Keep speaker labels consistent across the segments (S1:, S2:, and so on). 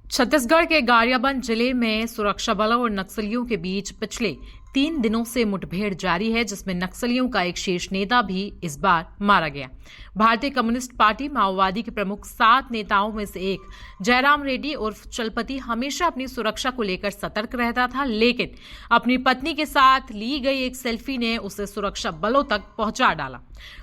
S1: छत्तीसगढ़ के गरियाबंद जिले में सुरक्षा बलों और नक्सलियों के बीच पिछले 3 दिनों से मुठभेड़ जारी है, जिसमें नक्सलियों का एक शीर्ष नेता भी इस बार मारा गया। भारतीय कम्युनिस्ट पार्टी माओवादी के प्रमुख 7 नेताओं में से एक जयराम रेड्डी उर्फ चलपति हमेशा अपनी सुरक्षा को लेकर सतर्क रहता था, लेकिन अपनी पत्नी के साथ ली गई एक सेल्फी ने उसे सुरक्षा बलों तक पहुंचा डाला।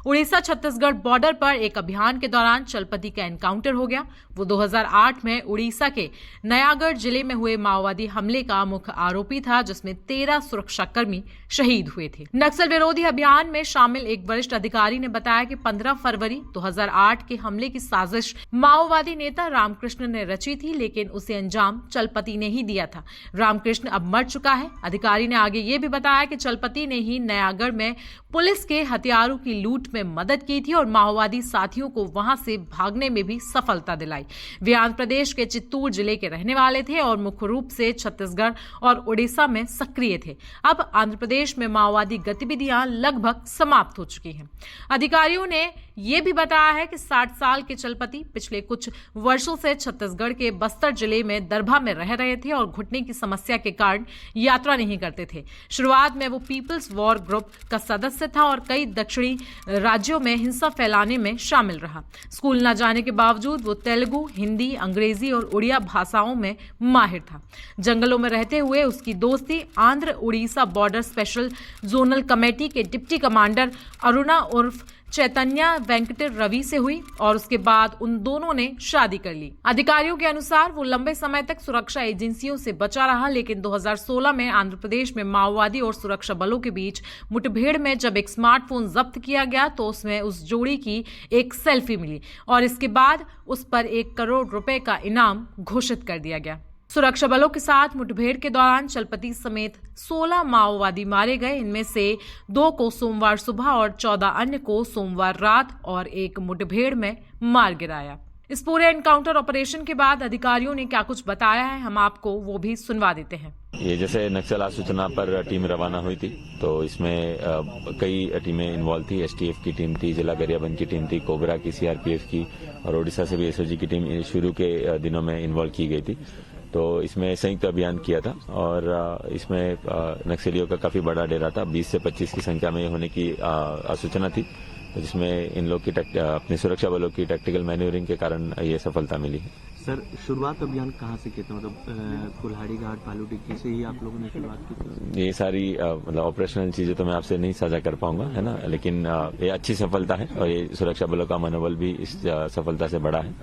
S1: उड़ीसा छत्तीसगढ़ बॉर्डर पर एक अभियान के दौरान चलपति का एनकाउंटर हो गया। वो 2008 में उड़ीसा के नयागढ़ जिले में हुए माओवादी हमले का मुख्य आरोपी था, जिसमें 13 सुरक्षाकर्मी शहीद हुए थे। नक्सल विरोधी अभियान में शामिल एक वरिष्ठ अधिकारी ने बताया कि 15 फरवरी 2008 के हमले की साजिश माओवादी नेता रामकृष्ण ने रची थी, लेकिन उसे अंजाम चलपति ने ही दिया था। रामकृष्ण अब मर चुका है। अधिकारी ने आगे ये भी बताया कि चलपति ने ही नयागढ़ में पुलिस के हथियारों की लूट में मदद की थी और माओवादी साथियों को वहां से भागने में भी सफलता दिलाई। वे आंध्र प्रदेश के चित्तूर जिले के रहने वाले थे और मुख्य रूप से छत्तीसगढ़ और उड़ीसा में सक्रिय थे। अब आंध्र प्रदेश में माओवादी गतिविधियां लगभग समाप्त हो चुकी हैं। अधिकारियों ने यह भी बताया है कि 60 साल के चलपति पिछले कुछ वर्षों से छत्तीसगढ़ के बस्तर जिले में दरभा में रह रहे थे और घुटने की समस्या के कारण यात्रा नहीं करते थे। शुरुआत में वो पीपल्स वॉर ग्रुप का सदस्य था और कई दक्षिणी राज्यों में हिंसा फैलाने में शामिल रहा। स्कूल न जाने के बावजूद वो तेलुगु, हिंदी, अंग्रेजी और उड़िया भाषाओं में माहिर था। जंगलों में रहते हुए उसकी दोस्ती Andhra Orissa border special zonal committee के डिप्टी कमांडर अरुणा उर्फ चैतन्य वेंकट रवि से हुई और उसके बाद उन दोनों ने शादी कर ली। अधिकारियों के अनुसार वो लंबे समय तक सुरक्षा एजेंसियों से बचा रहा, लेकिन 2016 में आंध्र प्रदेश में माओवादी और सुरक्षा बलों के बीच मुठभेड़ में जब एक स्मार्टफोन जब्त किया गया तो उसमें उस जोड़ी की एक सेल्फी मिली और इसके बाद उस पर 1 करोड़ रुपए का इनाम घोषित कर दिया गया। सुरक्षा बलों के साथ मुठभेड़ के दौरान चलपति समेत 16 माओवादी मारे गए। इनमें से 2 को सोमवार सुबह और 14 अन्य को सोमवार रात और एक मुठभेड़ में मार गिराया। इस पूरे एनकाउंटर ऑपरेशन के बाद अधिकारियों ने क्या कुछ बताया है, हम आपको वो भी सुनवा देते हैं।
S2: ये जैसे नक्सल सूचना पर टीम रवाना हुई थी, तो इसमें कई टीमें इन्वॉल्व थी। एसटीएफ की टीम थी, जिला गरियाबंद की टीम थी, कोबरा की, सीआरपीएफ की और ओडिशा से भी एसओजी की टीम शुरू के दिनों में इन्वॉल्व की गई थी। तो इसमें संयुक्त अभियान किया था और इसमें नक्सलियों का काफी बड़ा डेरा था। 20 से 25 की संख्या में होने की सूचना थी, जिसमें इन लोग की अपनी सुरक्षा बलों की टैक्टिकल मैन्यूवरिंग के कारण ये सफलता मिली है।
S3: सर, शुरुआत अभियान कहाँ से किया था? मतलब कुल्हाड़ी घाट, बालू टिक्की से ही आप लोगों ने शुरुआत की थी?
S2: ये सारी मतलब ऑपरेशनल चीजें तो मैं आपसे नहीं साझा कर पाऊंगा, है ना, लेकिन ये अच्छी सफलता है और ये सुरक्षा बलों का मनोबल भी इस सफलता से बड़ा है।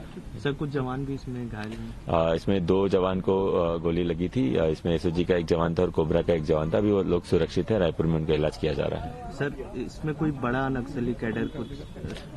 S3: सर, कुछ जवान भी इसमें घायल हैं?
S2: इसमें 2 जवान को गोली लगी थी। इसमें एसओजी का एक जवान था और कोबरा का एक जवान था। अभी वो लोग सुरक्षित है, रायपुर में उनका इलाज किया जा रहा है।
S3: सर, इसमें कोई बड़ा नक्सली कैडर कुछ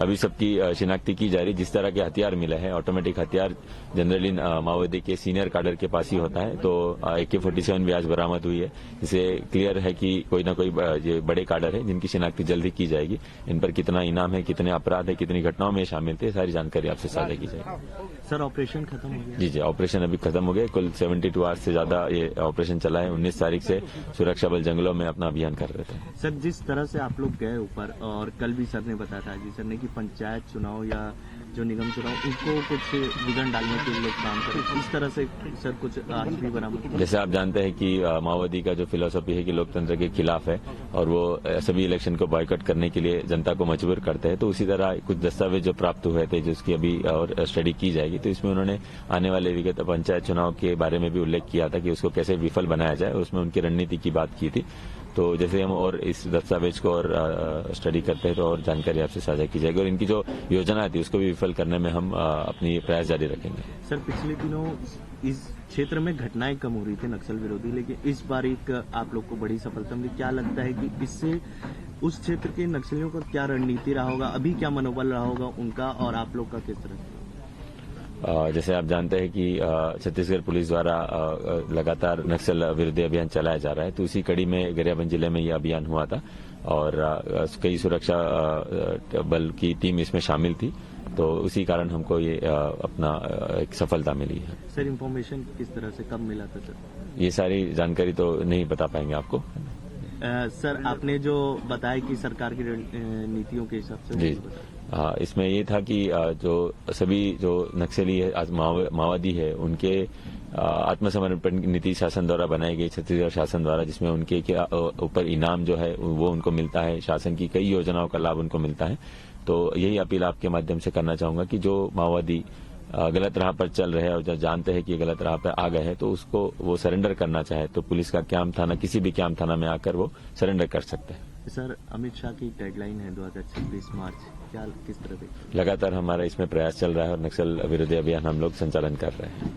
S2: अभी सबकी शिनाख्ती की जा रही। जिस तरह के हथियार मिले हैं, ऑटोमेटिक हथियार जनरली माओवादी के सीनियर कैडर के पास ही होता है, तो AK-47 भी आज बरामद हुई है। जिससे क्लियर है कि कोई ना कोई ये बड़े कैडर है जिनकी शिनाख्ती जल्दी की जाएगी। इन पर कितना इनाम है, कितने अपराध है, कितनी घटनाओं में शामिल थे, सारी जानकारी आपसे साझा की जाएगी।
S3: सर, ऑपरेशन खत्म हो गया?
S2: जी, ऑपरेशन अभी खत्म हो गया। कुल 72 आवर्स से ज्यादा ये ऑपरेशन चला है। 19 तारीख से सुरक्षा बल जंगलों में अपना अभियान कर रहे थे।
S3: सर, जिस तरह से आप लोग गए ऊपर, और कल भी सर ने बताया था जी सर ने कि पंचायत चुनाव या जो निगम चुनाव, उनको कुछ विघन डालने के लिए काम करें, इस तरह से सर कुछ आज भी बरामद?
S2: जैसे आप जानते हैं कि माओवादी का जो फिलॉसफी है कि लोकतंत्र के खिलाफ है और वो सभी इलेक्शन को बॉयकॉट करने के लिए जनता को मजबूर करते हैं, तो उसी तरह कुछ दस्तावेज जो प्राप्त हुए थे जिसकी अभी और स्टडी की जाएगी, तो इसमें उन्होंने आने वाले विगत पंचायत चुनाव के बारे में भी उल्लेख किया था कि उसको कैसे विफल बनाया जाए और उसमें उनकी रणनीति की बात की थी। तो जैसे हम और इस दस्तावेज को और स्टडी करते हैं तो और जानकारी आपसे साझा की जाएगी और इनकी जो योजना थी उसको भी विफल करने में हम अपनी प्रयास जारी रखेंगे।
S3: सर, पिछले दिनों इस क्षेत्र में घटनाएं कम हो रही थी नक्सल विरोधी, लेकिन इस बार एक आप लोग को बड़ी सफलता मिली। क्या लगता है कि इससे उस क्षेत्र के नक्सलियों का क्या रणनीति रहा होगा, अभी क्या मनोबल रहा होगा उनका, और आप लोग का किस तरह?
S2: जैसे आप जानते हैं कि छत्तीसगढ़ पुलिस द्वारा लगातार नक्सल विरोधी अभियान चलाया जा रहा है, तो उसी कड़ी में गरियाबंद जिले में यह अभियान हुआ था और कई सुरक्षा बल की टीम इसमें शामिल थी, तो उसी कारण हमको ये अपना एक सफलता मिली है।
S3: सर, इन्फॉर्मेशन किस तरह से कब मिला था? सर,
S2: ये सारी जानकारी तो नहीं बता पाएंगे आपको।
S3: सर, आपने जो बताया कि सरकार की नीतियों के हिसाब से,
S2: जी, इसमें ये था कि जो सभी जो नक्सली है, आज माओवादी है, उनके आत्मसमर्पण नीति शासन द्वारा बनाई गई, छत्तीसगढ़ शासन द्वारा, जिसमें उनके ऊपर इनाम जो है वो उनको मिलता है, शासन की कई योजनाओं का लाभ उनको मिलता है। तो यही अपील आपके माध्यम से करना चाहूंगा कि जो माओवादी गलत राह पर चल रहे हैं और जो जानते हैं कि गलत राह पर आ गए हैं, तो उसको वो सरेंडर करना चाहे तो पुलिस का कैंप थाना, किसी भी कैंप थाना में आकर वो सरेंडर कर सकते हैं।
S3: सर, अमित शाह की डेडलाइन है 2026 मार्च, क्या किस तरह देखते हैं?
S2: लगातार हमारा इसमें प्रयास चल रहा है और नक्सल विरोधी अभियान हम लोग संचालन कर रहे हैं।